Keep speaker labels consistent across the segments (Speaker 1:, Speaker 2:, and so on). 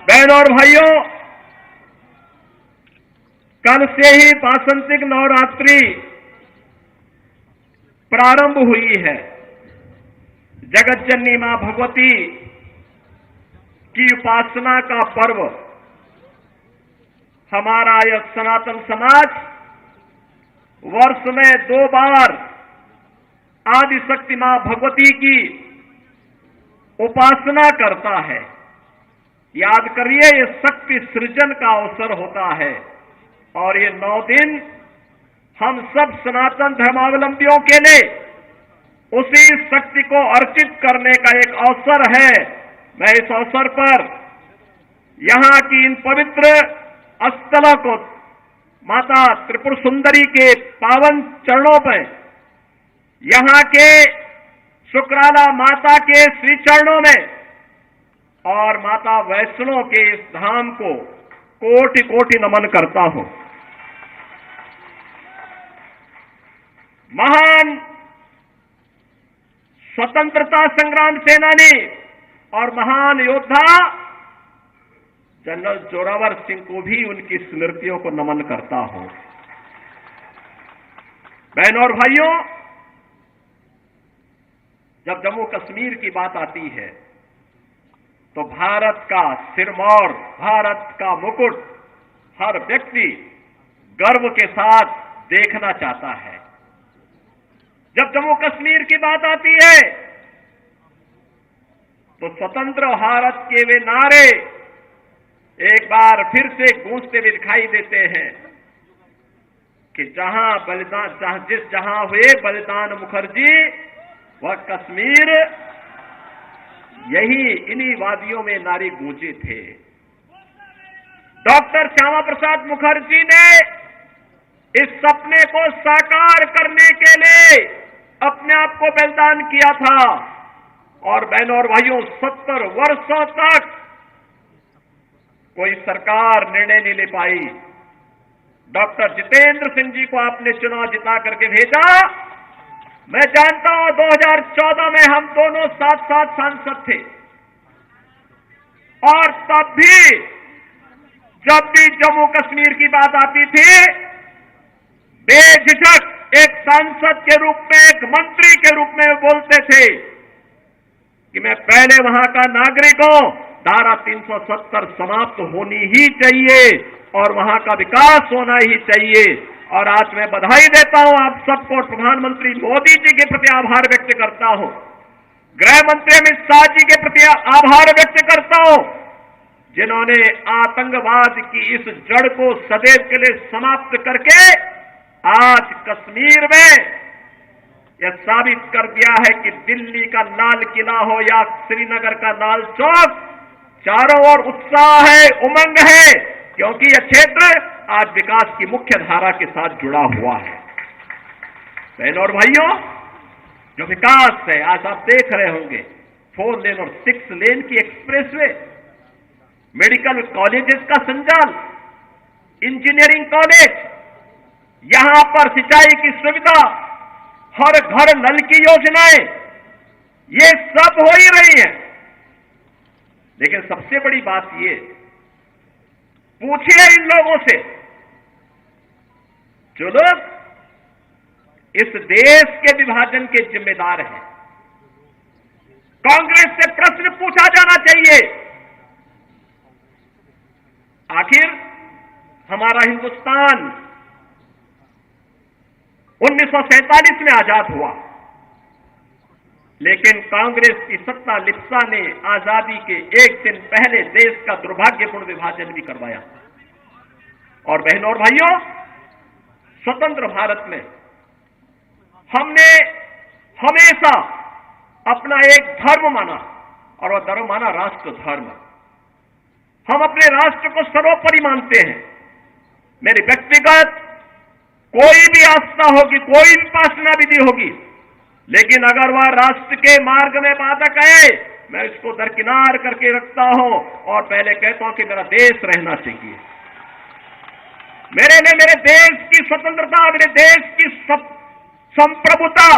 Speaker 1: बहनों और भाइयों, कल से ही वासंतिक नवरात्रि प्रारंभ हुई है। जगत जननी मां भगवती की उपासना का पर्व हमारा यह सनातन समाज वर्ष में 2 बार आदिशक्ति मां भगवती की उपासना करता है। याद करिए, ये शक्ति सृजन का अवसर होता है और ये 9 दिन हम सब सनातन धर्मावलंबियों के लिए उसी शक्ति को अर्चित करने का एक अवसर है। मैं इस अवसर पर यहां की इन पवित्र स्थलों को माता त्रिपुर सुंदरी के पावन चरणों में, यहां के शुक्राला माता के श्री चरणों में और माता वैष्णो के इस धाम को कोटि कोटि नमन करता हूं। महान स्वतंत्रता संग्राम सेनानी और महान योद्धा जनरल जोरावर सिंह को भी उनकी स्मृतियों को नमन करता हूं। बहनों और भाइयों, जब जम्मू कश्मीर की बात आती है तो भारत का सिरमौर, भारत का मुकुट हर व्यक्ति गर्व के साथ देखना चाहता है। जब जम्मू कश्मीर की बात आती है तो स्वतंत्र भारत के वे नारे एक बार फिर से गूंजते हुए दिखाई देते हैं कि जहां हुए बलिदान मुखर्जी वह कश्मीर, यही इन्हीं वादियों में नारे गूंजे थे। डॉक्टर श्यामा प्रसाद मुखर्जी ने इस सपने को साकार करने के लिए अपने आप को बलिदान किया था और बहनों और भाइयों, 70 वर्षों तक कोई सरकार निर्णय नहीं ले पाई। डॉक्टर जितेंद्र सिंह जी को आपने चुनाव जिता करके भेजा। मैं जानता हूं 2014 में हम दोनों साथ साथ सांसद थे और तब भी जब भी जम्मू कश्मीर की बात आती थी, बेझिझक एक सांसद के रूप में, एक मंत्री के रूप में बोलते थे कि मैं पहले वहां का नागरिक हूं, धारा 370 समाप्त होनी ही चाहिए और वहां का विकास होना ही चाहिए। और आज मैं बधाई देता हूं आप सबको, प्रधानमंत्री मोदी जी के प्रति आभार व्यक्त करता हूं, गृह मंत्री अमित शाह जी के प्रति आभार व्यक्त करता हूं, जिन्होंने आतंकवाद की इस जड़ को सदैव के लिए समाप्त करके आज कश्मीर में यह साबित कर दिया है कि दिल्ली का लाल किला हो या श्रीनगर का लाल चौक, चारों ओर उत्साह है, उमंग है, क्योंकि यह क्षेत्र आज विकास की मुख्य धारा के साथ जुड़ा हुआ है। बहनों और भाइयों, जो विकास है आज आप देख रहे होंगे, 4 लेन और 6 लेन की एक्सप्रेसवे, मेडिकल कॉलेजेस का संचालन, इंजीनियरिंग कॉलेज, यहां पर सिंचाई की सुविधा, हर घर नल की योजनाएं, ये सब हो ही रही हैं। लेकिन सबसे बड़ी बात ये, पूछिए इन लोगों से जो लोग इस देश के विभाजन के जिम्मेदार हैं, कांग्रेस से प्रश्न पूछा जाना चाहिए, आखिर हमारा हिंदुस्तान 1947 में आजाद हुआ, लेकिन कांग्रेस की सत्ता लिप्सा ने आजादी के एक दिन पहले देश का दुर्भाग्यपूर्ण विभाजन भी करवाया। और बहनों और भाइयों, स्वतंत्र भारत में हमने हमेशा अपना एक धर्म माना और वह धर्म माना राष्ट्र धर्म। हम अपने राष्ट्र को सर्वोपरि मानते हैं। मेरी व्यक्तिगत कोई भी आस्था होगी, कोई भी उपासना विधि होगी, लेकिन अगर वह राष्ट्र के मार्ग में बाधक है, मैं इसको दरकिनार करके रखता हूं और पहले कहता हूं कि मेरा देश रहना चाहिए। मेरे लिए मेरे देश की स्वतंत्रता, मेरे देश की संप्रभुता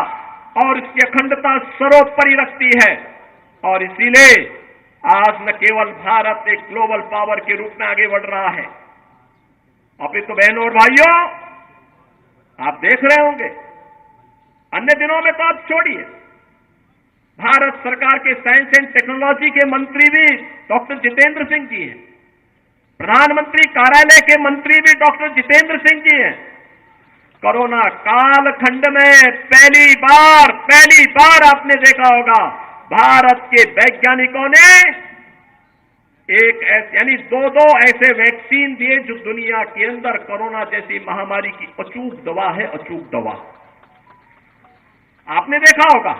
Speaker 1: और इसकी अखंडता सर्वोपरि रखती है। और इसीलिए आज न केवल भारत एक ग्लोबल पावर के रूप में आगे बढ़ रहा है, अभी तो बहनों और भाइयों आप देख रहे होंगे, अन्य दिनों में तो आप छोड़िए, भारत सरकार के साइंस एंड टेक्नोलॉजी के मंत्री भी डॉक्टर जितेंद्र सिंह जी हैं, प्रधानमंत्री कार्यालय के मंत्री भी डॉक्टर जितेंद्र सिंह जी हैं। कोरोना कालखंड में पहली बार आपने देखा होगा भारत के वैज्ञानिकों ने यानी दो ऐसे वैक्सीन दिए जो दुनिया के अंदर कोरोना जैसी महामारी की अचूक दवा है, अचूक दवा। आपने देखा होगा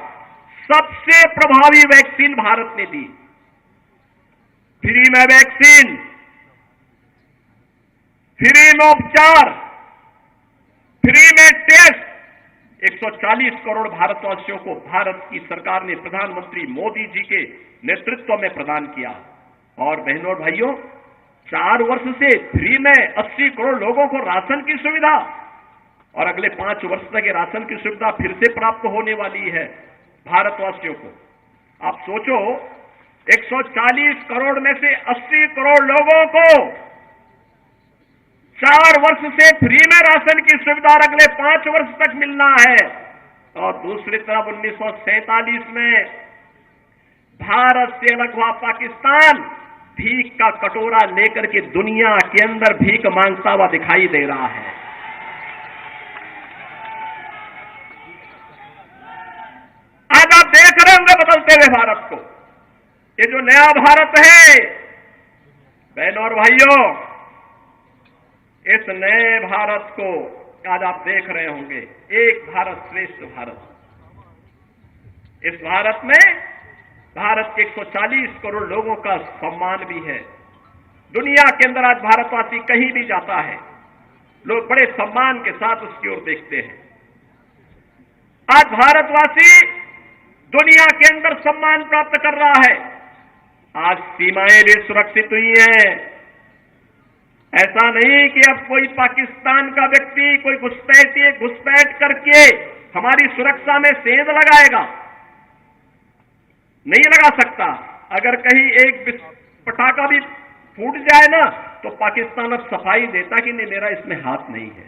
Speaker 1: सबसे प्रभावी वैक्सीन भारत ने दी, फ्री में वैक्सीन, फ्री में उपचार, फ्री में टेस्ट, 140 करोड़ भारतवासियों को भारत की सरकार ने प्रधानमंत्री मोदी जी के नेतृत्व में प्रदान किया। और बहनों और भाइयों 4 वर्ष से फ्री में 80 करोड़ लोगों को राशन की सुविधा, और अगले 5 वर्ष तक ये राशन की सुविधा फिर से प्राप्त होने वाली है भारतवासियों को। आप सोचो 140 करोड़ में से 80 करोड़ लोगों को 4 वर्ष से फ्री में राशन की सुविधा अगले 5 वर्ष तक मिलना है। और दूसरी तरफ 1947 में भारत से अलग हुआ पाकिस्तान भीख का कटोरा लेकर के दुनिया के अंदर भीख मांगता हुआ दिखाई दे रहा है। आज आप देख रहे होंगे बदलते हुए भारत को, ये जो नया भारत है बहनों और भाइयों, इस नए भारत को आज आप देख रहे होंगे, एक भारत श्रेष्ठ भारत। इस भारत में भारत के 140 करोड़ लोगों का सम्मान भी है। दुनिया के अंदर आज भारतवासी कहीं भी जाता है, लोग बड़े सम्मान के साथ उसकी ओर देखते हैं। आज भारतवासी दुनिया के अंदर सम्मान प्राप्त कर रहा है। आज सीमाएं भी सुरक्षित हुई हैं। ऐसा नहीं कि अब कोई पाकिस्तान का व्यक्ति कोई घुसपैठ करके हमारी सुरक्षा में सेंध लगाएगा, नहीं लगा सकता। अगर कहीं एक पटाखा भी फूट जाए ना तो पाकिस्तान अब सफाई देता कि नहीं मेरा इसमें हाथ नहीं है,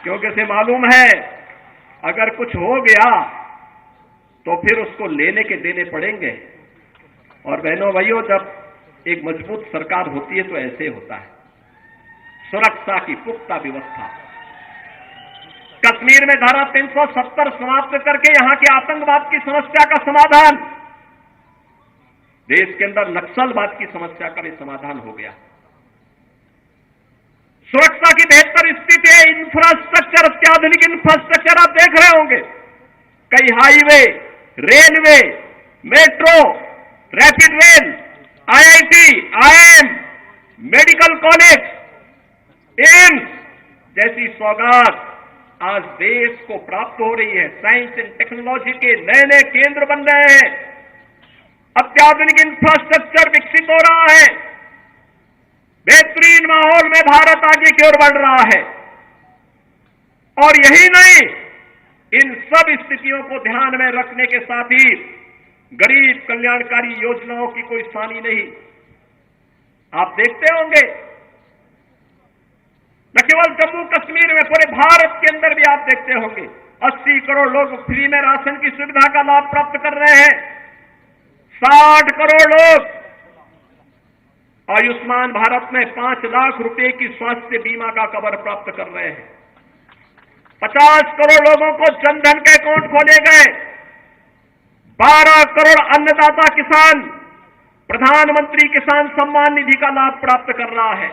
Speaker 1: क्योंकि उसे मालूम है अगर कुछ हो गया तो फिर उसको लेने के देने पड़ेंगे। और बहनों भाइयों, जब एक मजबूत सरकार होती है तो ऐसे होता है। सुरक्षा की पुख्ता व्यवस्था, कश्मीर में धारा 370 समाप्त करके यहां के आतंकवाद की समस्या का समाधान, देश के अंदर नक्सलवाद की समस्या का भी समाधान हो गया। सुरक्षा की बेहतर स्थिति है, इंफ्रास्ट्रक्चर, अत्याधुनिक इंफ्रास्ट्रक्चर आप देख रहे होंगे, कई highway, railway, metro, rapid rail, IIT, IIM, medical college, AIIMS जैसी सौगात आज देश को प्राप्त हो रही है। साइंस एंड टेक्नोलॉजी के नए नए केंद्र बन रहे हैं, अत्याधुनिक इंफ्रास्ट्रक्चर विकसित हो रहा है, बेहतरीन माहौल में भारत आगे की ओर बढ़ रहा है। और यही नहीं, इन सब स्थितियों को ध्यान में रखने के साथ ही गरीब कल्याणकारी योजनाओं की कोई सानी नहीं। आप देखते होंगे न केवल जम्मू कश्मीर में, पूरे भारत के अंदर भी आप देखते होंगे 80 करोड़ लोग फ्री में राशन की सुविधा का लाभ प्राप्त कर रहे हैं। 60 करोड़ लोग आयुष्मान भारत में 5 लाख रुपए की स्वास्थ्य बीमा का कवर प्राप्त कर रहे हैं। 50 करोड़ लोगों को जनधन के अकाउंट खोले गए। 12 करोड़ अन्नदाता किसान प्रधानमंत्री किसान सम्मान निधि का लाभ प्राप्त कर रहा है।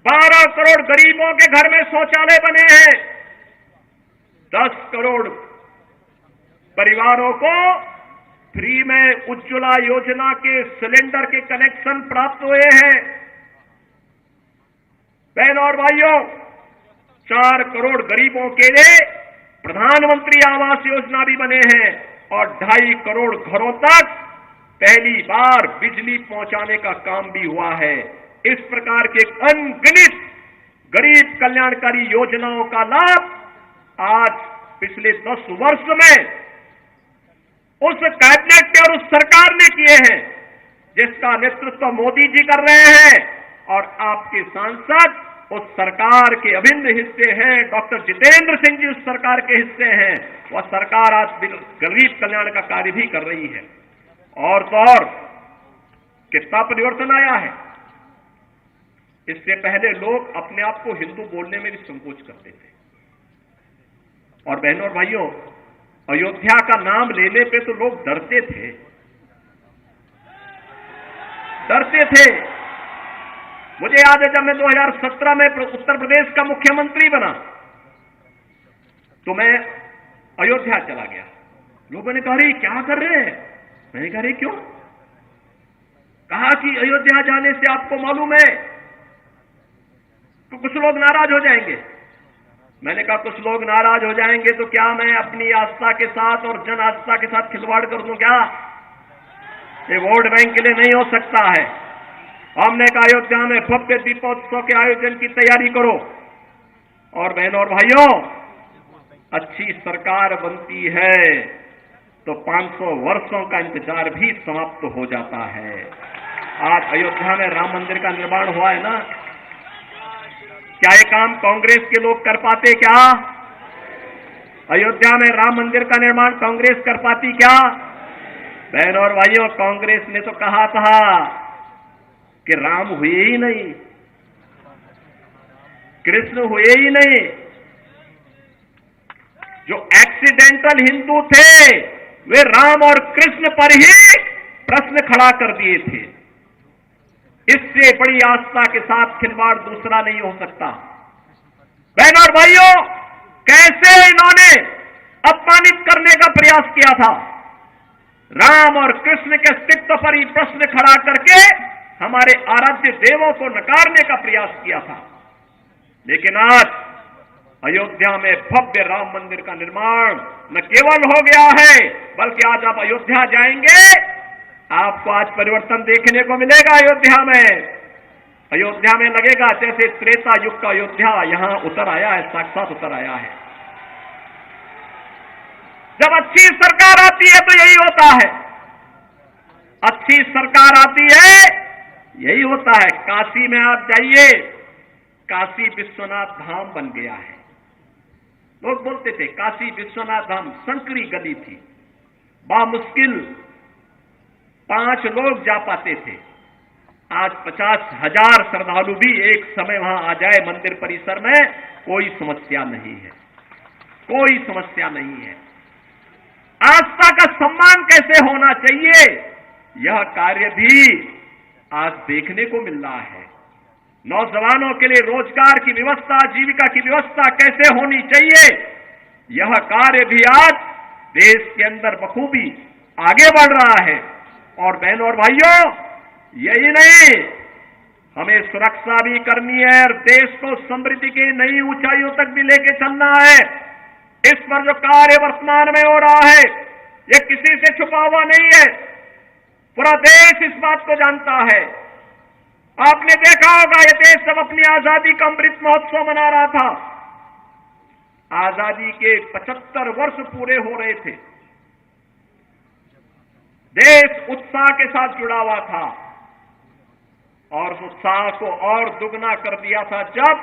Speaker 1: 12 करोड़ गरीबों के घर में शौचालय बने हैं। 10 करोड़ परिवारों को फ्री में उज्ज्वला योजना के सिलेंडर के कनेक्शन प्राप्त हुए हैं। बहनों और भाइयों, 4 करोड़ गरीबों के लिए प्रधानमंत्री आवास योजना भी बने हैं और 2.5 करोड़ घरों तक पहली बार बिजली पहुंचाने का काम भी हुआ है। इस प्रकार के अनगिनत गरीब कल्याणकारी योजनाओं का लाभ आज पिछले 10 वर्ष में उस कैबिनेट ने और उस सरकार ने किए हैं जिसका नेतृत्व मोदी जी कर रहे हैं, और आपके सांसद उस सरकार के अभिन्न हिस्से हैं। डॉक्टर जितेंद्र सिंह जी उस सरकार के हिस्से हैं। वह सरकार आज गरीब कल्याण का कार्य भी कर रही है। और तो और कितना परिवर्तन आया है। इससे पहले लोग अपने आप को हिंदू बोलने में भी संकोच करते थे। और बहनों और भाइयों, अयोध्या का नाम लेने पे तो लोग डरते थे। मुझे याद है जब मैं 2017 में उत्तर प्रदेश का मुख्यमंत्री बना तो मैं अयोध्या चला गया। लोगों ने कहा, अरे क्या कर रहे हैं? मैंने कहा, अरे क्यों? कहा कि अयोध्या जाने से आपको मालूम है तो कुछ लोग नाराज हो जाएंगे। मैंने कहा, कुछ लोग नाराज हो जाएंगे तो क्या मैं अपनी आस्था के साथ और जन आस्था के साथ खिलवाड़ कर दूं क्या? ये वोट बैंक के लिए नहीं हो सकता है। हमने कहा, अयोध्या में भव्य दीपोत्सव के आयोजन की तैयारी करो। और बहनों और भाइयों, अच्छी सरकार बनती है तो 500 वर्षों का इंतजार भी समाप्त हो जाता है। आज अयोध्या में राम मंदिर का निर्माण हुआ है ना, क्या ये काम कांग्रेस के लोग कर पाते क्या? अयोध्या में राम मंदिर का निर्माण कांग्रेस कर पाती क्या? बहनों और भाइयों, कांग्रेस ने तो कहा था कि राम हुए ही नहीं, कृष्ण हुए ही नहीं। जो एक्सीडेंटल हिंदू थे वे राम और कृष्ण पर ही प्रश्न खड़ा कर दिए थे। इससे बड़ी आस्था के साथ खिलवाड़ दूसरा नहीं हो सकता। बहनों और भाइयों, कैसे इन्होंने अपमानित करने का प्रयास किया था। राम और कृष्ण के अस्तित्व पर ही प्रश्न खड़ा करके हमारे आराध्य देवों को नकारने का प्रयास किया था। लेकिन आज अयोध्या में भव्य राम मंदिर का निर्माण न केवल हो गया है, बल्कि आज आप अयोध्या जाएंगे, आपको आज परिवर्तन देखने को मिलेगा। अयोध्या में लगेगा जैसे त्रेता युग का अयोध्या यहां उतर आया है, साक्षात उतर आया है। जब अच्छी सरकार आती है तो यही होता है। अच्छी सरकार आती है, यही होता है। काशी में आप जाइए, काशी विश्वनाथ धाम बन गया है। लोग बोलते थे काशी विश्वनाथ धाम संकरी गली थी, बामुश्किल 5 लोग जा पाते थे। आज 50,000 श्रद्धालु भी एक समय वहां आ जाए मंदिर परिसर में, कोई समस्या नहीं है, कोई समस्या नहीं है। आस्था का सम्मान कैसे होना चाहिए, यह कार्य भी आज देखने को मिल रहा है। नौजवानों के लिए रोजगार की व्यवस्था, आजीविका की व्यवस्था कैसे होनी चाहिए, यह कार्य भी आज देश के अंदर बखूबी आगे बढ़ रहा है। और बहनों और भाइयों, यही नहीं, हमें सुरक्षा भी करनी है और देश को समृद्धि की नई ऊंचाइयों तक भी लेके चलना है। इस पर जो कार्य वर्तमान में हो रहा है, ये किसी से छुपा हुआ नहीं है, पूरा देश इस बात को जानता है। आपने देखा होगा, ये देश जब अपनी आजादी का अमृत महोत्सव मना रहा था, आजादी के 75 वर्ष पूरे हो रहे थे, देश उत्साह के साथ जुड़ा हुआ था और उस उत्साह को और दुगना कर दिया था जब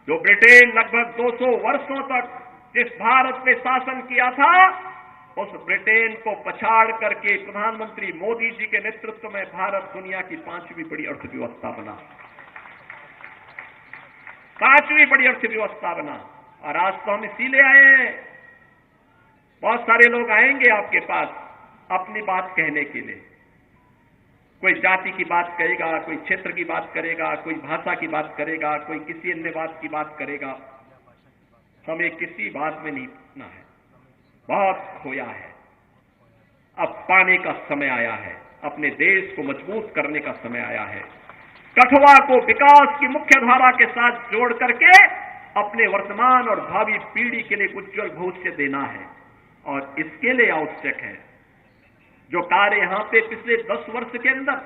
Speaker 1: जो ब्रिटेन लगभग 200 वर्षों तक जिस भारत पे शासन किया था, उस ब्रिटेन को पछाड़ करके प्रधानमंत्री मोदी जी के नेतृत्व में भारत दुनिया की 5वीं बड़ी अर्थव्यवस्था बना, 5वीं बड़ी अर्थव्यवस्था बना। और आज तो हम इसीलिए आए हैं। बहुत सारे लोग आएंगे आपके पास अपनी बात कहने के लिए, कोई जाति की बात करेगा, कोई क्षेत्र की बात करेगा, कोई भाषा की बात करेगा, कोई किसी अन्य बात की बात करेगा। हमें किसी बात में नहीं पड़ना है, बहुत खोया है। अब पाने का समय आया है, अपने देश को मजबूत करने का समय आया है। कठुआ को विकास की मुख्य धारा के साथ जोड़ करके अपने वर्तमान और भावी पीढ़ी के लिए उज्जवल भविष्य देना है। और इसके लिए आवश्यक है जो कार्य यहां पे पिछले 10 वर्ष के अंदर,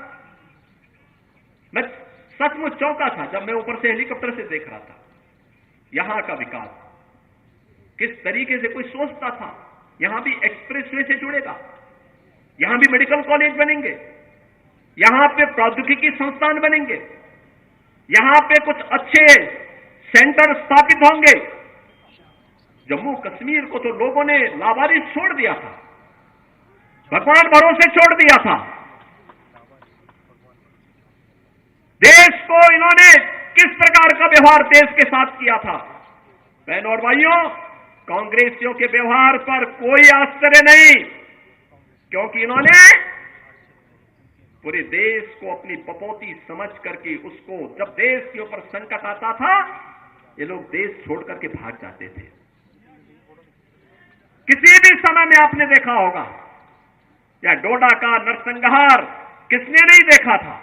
Speaker 1: मैं सचमुच चौंका था जब मैं ऊपर से हेलीकॉप्टर से देख रहा था यहां का विकास किस तरीके से। कोई सोचता था यहां भी एक्सप्रेसवे से जुड़ेगा, यहां भी मेडिकल कॉलेज बनेंगे, यहां पे प्रौद्योगिकी संस्थान बनेंगे, यहां पे कुछ अच्छे सेंटर स्थापित होंगे। जम्मू कश्मीर को तो लोगों ने लावारिस छोड़ दिया था, भगवान भरोसे छोड़ दिया था। देश को इन्होंने किस प्रकार का व्यवहार देश के साथ किया था। बहनों और भाइयों, कांग्रेसियों के व्यवहार पर कोई आश्चर्य नहीं, क्योंकि इन्होंने पूरे देश को अपनी पपौती समझ करके उसको, जब देश के ऊपर संकट आता था, ये लोग देश छोड़ करके भाग जाते थे। किसी भी समय में आपने देखा होगा, या डोडा का नरसंहार किसने नहीं देखा था।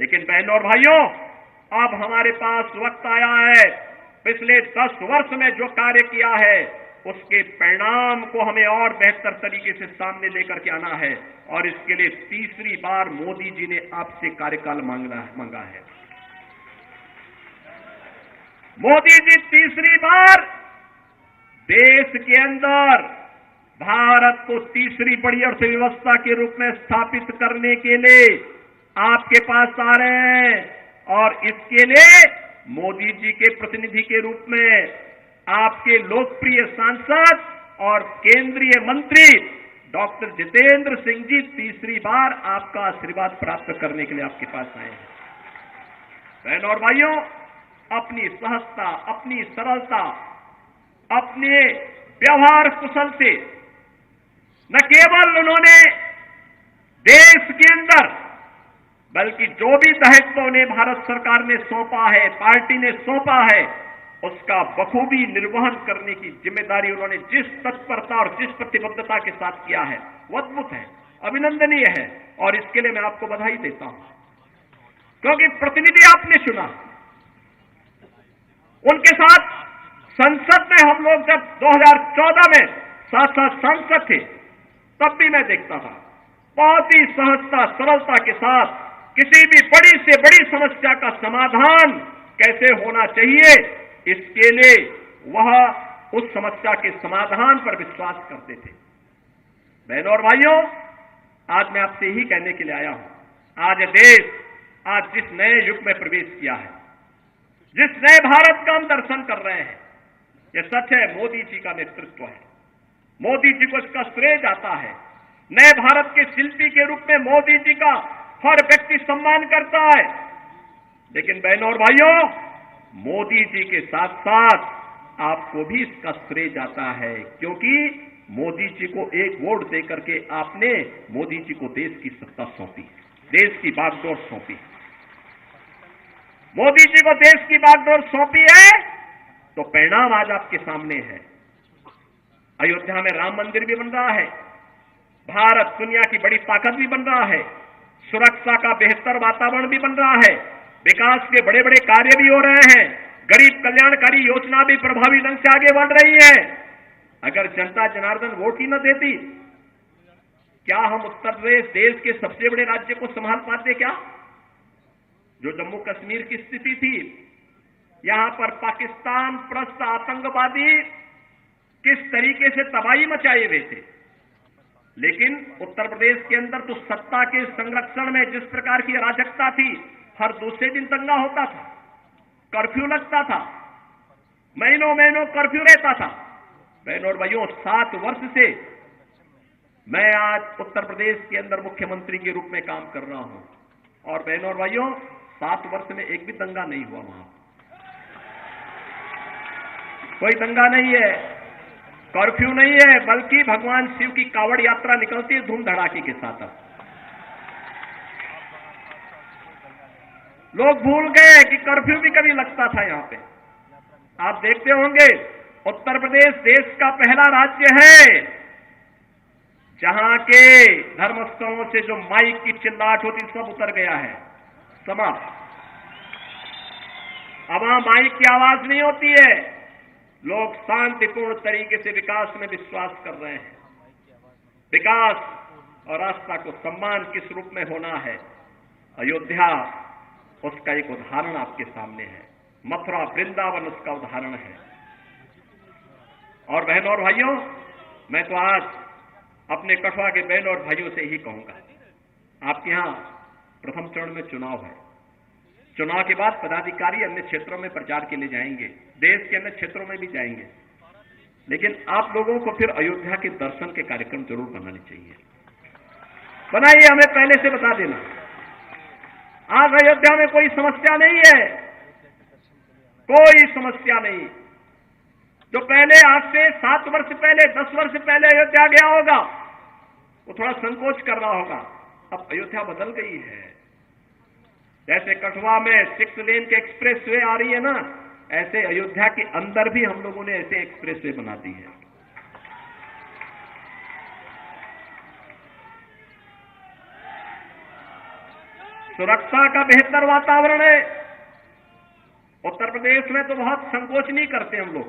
Speaker 1: लेकिन बहनों और भाइयों, अब हमारे पास वक्त आया है, पिछले 10 वर्ष में जो कार्य किया है उसके परिणाम को हमें और बेहतर तरीके से सामने लेकर के आना है, और इसके लिए तीसरी बार मोदी जी ने आपसे कार्यकाल मांगा है। मोदी जी तीसरी बार देश के अंदर भारत को तीसरी बड़ी अर्थव्यवस्था के रूप में स्थापित करने के लिए आपके पास आ रहे हैं, और इसके लिए मोदी जी के प्रतिनिधि के रूप में आपके लोकप्रिय सांसद और केंद्रीय मंत्री डॉक्टर जितेंद्र सिंह जी तीसरी बार आपका आशीर्वाद प्राप्त करने के लिए आपके पास आए हैं। बहनों और भाइयों, अपनी सहजता, अपनी सरलता, अपने व्यवहार कुशल से न केवल उन्होंने देश के अंदर, बल्कि जो भी दायित्व उन्हें भारत सरकार ने सौंपा है, पार्टी ने सौंपा है, उसका बखूबी निर्वहन करने की जिम्मेदारी उन्होंने जिस तत्परता और जिस प्रतिबद्धता के साथ किया है, वो अद्भुत है, अभिनंदनीय है, और इसके लिए मैं आपको बधाई देता हूं। क्योंकि प्रतिनिधि आपने चुना, उनके साथ संसद में हम लोग जब 2014 में साथ सांसद थे, तब भी मैं देखता था बहुत ही सहजता, सरलता के साथ किसी भी बड़ी से बड़ी समस्या का समाधान कैसे होना चाहिए, इसके लिए वह उस समस्या के समाधान पर विश्वास करते थे। बहनों और भाइयों, आज मैं आपसे ही कहने के लिए आया हूं, आज देश आज जिस नए युग में प्रवेश किया है, जिस नए भारत का हम दर्शन कर रहे हैं, यह सच है, मोदी जी का नेतृत्व है, मोदी जी को इसका श्रेय जाता है। नए भारत के शिल्पी के रूप में मोदी जी का हर व्यक्ति सम्मान करता है। लेकिन बहनों और भाइयों, मोदी जी के साथ साथ आपको भी इसका श्रेय जाता है, क्योंकि मोदी जी को एक वोट देकर के आपने मोदी जी को देश की सत्ता सौंपी, देश की बागडोर सौंपी। मोदी जी को देश की बागडोर सौंपी है, तो परिणाम आज आपके सामने है। अयोध्या में राम मंदिर भी बन रहा है, भारत दुनिया की बड़ी ताकत भी बन रहा है, सुरक्षा का बेहतर वातावरण भी बन रहा है, विकास के बड़े बड़े कार्य भी हो रहे हैं, गरीब कल्याणकारी योजना भी प्रभावी ढंग से आगे बढ़ रही है। अगर जनता जनार्दन वोट ही न देती, क्या हम उत्तर प्रदेश देश के सबसे बड़े राज्य को संभाल पाते? क्या जो जम्मू कश्मीर की स्थिति थी, यहां पर पाकिस्तान प्रस्त आतंकवादी किस तरीके से तबाही मचाए हुए थे, लेकिन उत्तर प्रदेश के अंदर तो सत्ता के संरक्षण में जिस प्रकार की अराजकता थी, हर दूसरे दिन दंगा होता था, कर्फ्यू लगता था, महीनों महीनों कर्फ्यू रहता था। बहनों और भाइयों, 7 वर्ष से मैं आज उत्तर प्रदेश के अंदर मुख्यमंत्री के रूप में काम कर रहा हूं, और बहनों और भाइयों, 7 वर्ष में एक भी दंगा नहीं हुआ, वहां कोई दंगा नहीं है, कर्फ्यू नहीं है, बल्कि भगवान शिव की कावड़ यात्रा निकलती है धूम धड़ाके के साथ। लोग भूल गए कि कर्फ्यू भी कभी लगता था यहां पे। आप देखते होंगे, उत्तर प्रदेश देश का पहला राज्य है जहां के धर्मस्थलों से जो माइक की चिल्लाहट होती, सब उतर गया है, समाप्त। अब वहां माइक की आवाज नहीं होती है, लोग शांतिपूर्ण तरीके से विकास में विश्वास कर रहे हैं। विकास और आस्था को सम्मान किस रूप में होना है, अयोध्या उसका एक उदाहरण आपके सामने है, मथुरा वृंदावन उसका उदाहरण है। और बहनों और भाइयों, मैं तो आज अपने कठुआ के बहनों और भाइयों से ही कहूंगा, आपके यहां प्रथम चरण में चुनाव है। चुनाव के बाद पदाधिकारी अन्य क्षेत्रों में प्रचार के लिए जाएंगे, देश के अन्य क्षेत्रों में भी जाएंगे, लेकिन आप लोगों को फिर अयोध्या के दर्शन के कार्यक्रम जरूर बनाने चाहिए। बनाइए, हमें पहले से बता देना। आज अयोध्या में कोई समस्या नहीं है, कोई समस्या नहीं। जो पहले आज से 7 वर्ष पहले, 10 वर्ष पहले अयोध्या गया होगा, वो थोड़ा संकोच कर रहा होगा। अब अयोध्या बदल गई है। जैसे कठुआ में 6 लेन के एक्सप्रेस वे आ रही है ना, ऐसे अयोध्या के अंदर भी हम लोगों ने ऐसे एक्सप्रेस वे बना दी है। सुरक्षा का बेहतर वातावरण है। उत्तर प्रदेश में तो बहुत संकोच नहीं करते हम लोग।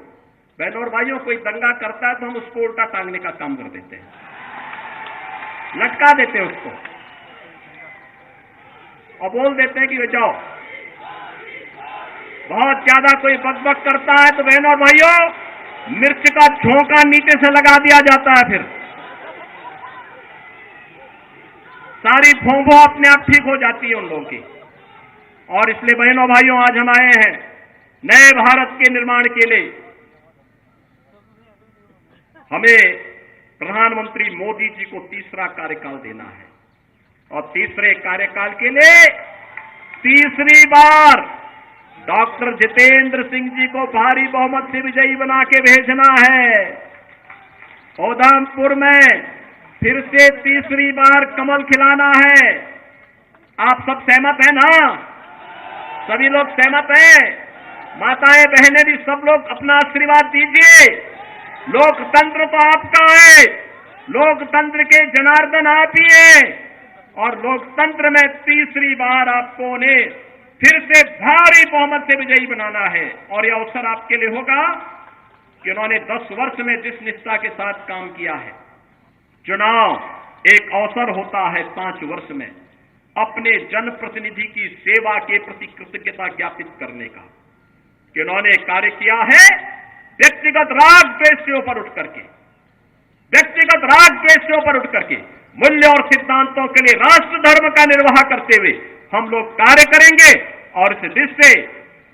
Speaker 1: बहनों और भाइयों, कोई दंगा करता है तो हम उसको उल्टा टांगने का काम कर देते हैं, लटका देते हैं उसको और बोल देते हैं कि वे जाओ। बहुत ज्यादा कोई बकबक करता है तो बहनों और भाइयों, मिर्च का झोंका नीचे से लगा दिया जाता है, फिर सारी भोंभो अपने आप ठीक हो जाती है उन लोगों की। और इसलिए बहनों भाइयों, आज हम आए हैं नए भारत के निर्माण के लिए। हमें प्रधानमंत्री मोदी जी को तीसरा कार्यकाल देना है और तीसरे कार्यकाल के लिए तीसरी बार डॉक्टर जितेंद्र सिंह जी को भारी बहुमत से विजयी बना के भेजना है। उधमपुर में फिर से तीसरी बार कमल खिलाना है। आप सब सहमत हैं ना? सभी लोग सहमत हैं? माताएं बहनें भी सब लोग अपना आशीर्वाद दीजिए। लोकतंत्र तो आपका है, लोकतंत्र के जनार्दन आप ही हैं और लोकतंत्र में तीसरी बार आपको उन्हें फिर से भारी बहुमत से विजयी बनाना है। और यह अवसर आपके लिए होगा कि उन्होंने 10 वर्ष में जिस निष्ठा के साथ काम किया है। चुनाव एक अवसर होता है 5 वर्ष में अपने जनप्रतिनिधि की सेवा के प्रति कृतज्ञता ज्ञापित करने का, कि उन्होंने कार्य किया है व्यक्तिगत राग द्वेष से ऊपर उठ करके, व्यक्तिगत राग द्वेष से ऊपर उठ करके मूल्य और सिद्धांतों के लिए राष्ट्र धर्म का निर्वाह करते हुए हम लोग कार्य करेंगे। और इस दृष्टि से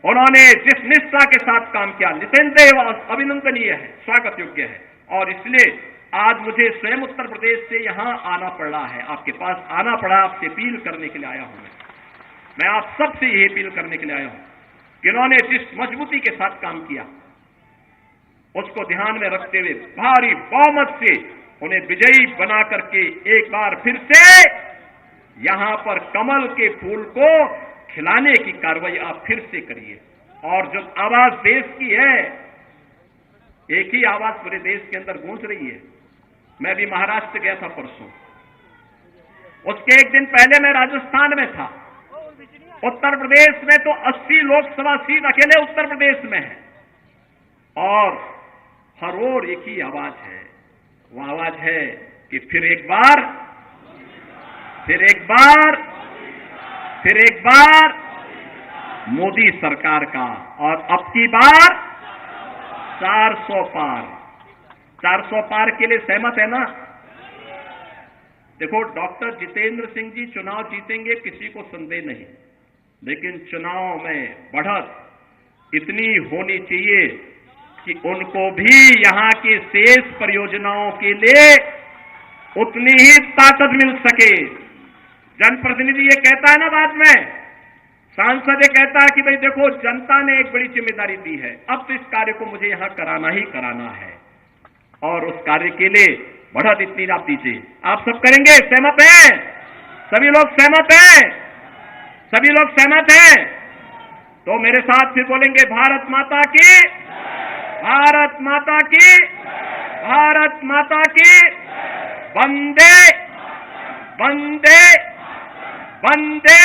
Speaker 1: उन्होंने जिस निष्ठा के साथ काम किया, निसंदेह अभिनंदनीय है, स्वागत योग्य है। और इसलिए आज मुझे स्वयं उत्तर प्रदेश से यहां आना पड़ रहा है, आपके पास आना पड़ा, आपसे अपील करने के लिए आया हूं। मैं आप सबसे यही अपील करने के लिए आया हूं कि उन्होंने जिस मजबूती के साथ काम किया उसको ध्यान में रखते हुए भारी बहुमत से उन्हें विजयी बना करके एक बार फिर से यहां पर कमल के फूल को खिलाने की कार्रवाई आप फिर से करिए। और जो आवाज देश की है, एक ही आवाज पूरे देश के अंदर गूंज रही है। मैं भी महाराष्ट्र गया था परसों, उसके एक दिन पहले मैं राजस्थान में था। उत्तर प्रदेश में तो 80 लोकसभा सीट अकेले उत्तर प्रदेश में है और हर ओर एक ही आवाज है। वो आवाज है कि फिर एक बार, फिर एक बार, फिर एक बार मोदी सरकार का। और अब की बार 400 पार। 400 पार के लिए सहमत है ना? देखो, डॉक्टर जितेंद्र सिंह जी चुनाव जीतेंगे, किसी को संदेह नहीं, लेकिन चुनाव में बढ़त इतनी होनी चाहिए कि उनको भी यहां की शेष परियोजनाओं के लिए उतनी ही ताकत मिल सके। जनप्रतिनिधि ये कहता है ना, बाद में सांसद ये कहता है कि भाई देखो, जनता ने एक बड़ी जिम्मेदारी दी है, अब तो इस कार्य को मुझे यहां कराना ही कराना है और उस कार्य के लिए बढ़त इतनी आप दीजिए। आप सब करेंगे? सहमत हैं? सभी लोग सहमत हैं? सभी लोग सहमत हैं? तो मेरे साथ फिर बोलेंगे, भारत माता की, भारत माता की, भारत माता की, वंदे वंदे वंदे